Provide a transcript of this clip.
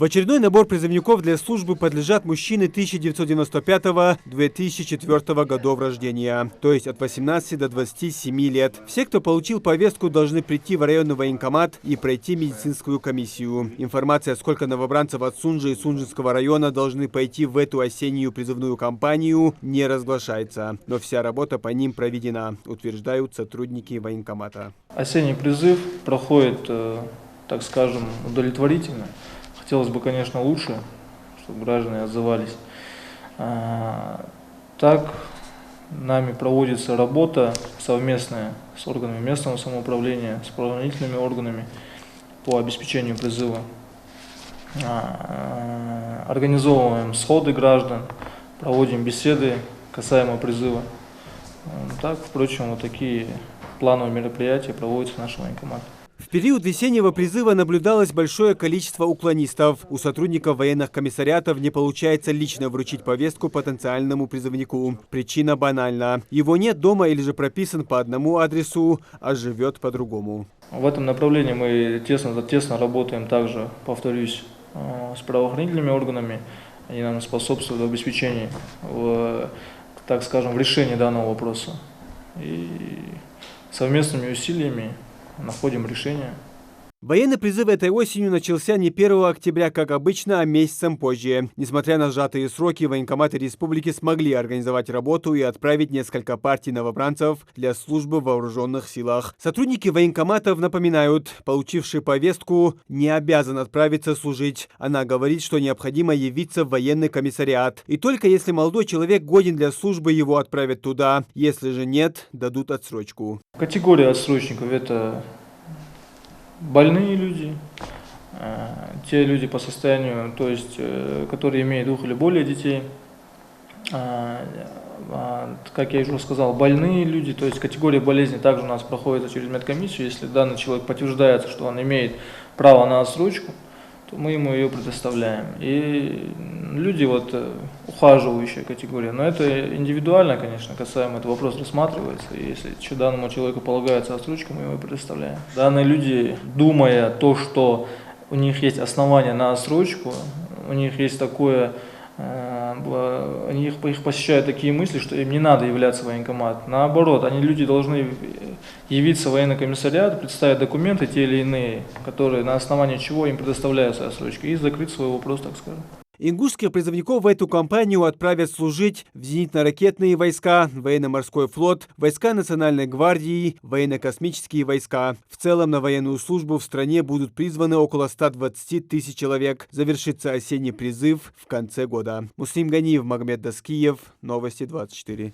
В очередной набор призывников для службы подлежат мужчины 1995-2004 годов рождения, то есть от 18 до 27 лет. Все, кто получил повестку, должны прийти в районный военкомат и пройти медицинскую комиссию. Информация, сколько новобранцев от Сунжи и Сунжинского района должны пойти в эту осеннюю призывную кампанию, не разглашается. Но вся работа по ним проведена, утверждают сотрудники военкомата. Осенний призыв проходит, так скажем, удовлетворительно. Хотелось бы, конечно, лучше, чтобы граждане отзывались. Так, нами проводится работа совместная с органами местного самоуправления, с правоохранительными органами по обеспечению призыва. Организовываем сходы граждан, проводим беседы касаемо призыва. Так, впрочем, вот такие плановые мероприятия проводятся в нашем военкомате. В период весеннего призыва наблюдалось большое количество уклонистов. У сотрудников военных комиссариатов не получается лично вручить повестку потенциальному призывнику. Причина банальна. Его нет дома или же прописан по одному адресу, а живет по другому. В этом направлении мы тесно работаем также, повторюсь, с правоохранительными органами. Они нам способствуют в обеспечении, так скажем, в решении данного вопроса. И совместными усилиями находим решение. Военный призыв этой осенью начался не 1 октября, как обычно, а месяцем позже. Несмотря на сжатые сроки, военкоматы республики смогли организовать работу и отправить несколько партий новобранцев для службы в вооруженных силах. Сотрудники военкоматов напоминают, получивший повестку не обязан отправиться служить. Она говорит, что необходимо явиться в военный комиссариат. И только если молодой человек годен для службы, его отправят туда. Если же нет, дадут отсрочку. Категория отсрочников – это больные люди, те люди по состоянию, то есть, которые имеют 2 или более детей, как я уже сказал, больные люди, то есть категория болезни также у нас проходит через медкомиссию. Если данный человек подтверждается, что он имеет право на отсрочку, то мы ему ее предоставляем. И люди, ухаживающая категория, но это индивидуально, конечно, касаемо этого вопрос рассматривается, и если данному человеку полагается отсрочка, мы его предоставляем. Данные люди, думая то, что у них есть основания на отсрочку, у них есть такое, их посещают такие мысли, что им не надо являться в военкомат. Наоборот, люди должны явиться в военный комиссариат, представить документы те или иные, которые на основании чего им предоставляются отсрочки, и закрыть свой вопрос, так скажем. Ингушских призывников в эту кампанию отправят служить в зенитно-ракетные войска, военно-морской флот, войска Национальной гвардии, военно-космические войска. В целом на военную службу в стране будут призваны около 120 тысяч человек. Завершится осенний призыв в конце года. Муслим Ганиев, Магомед Даскиев, Новости 24.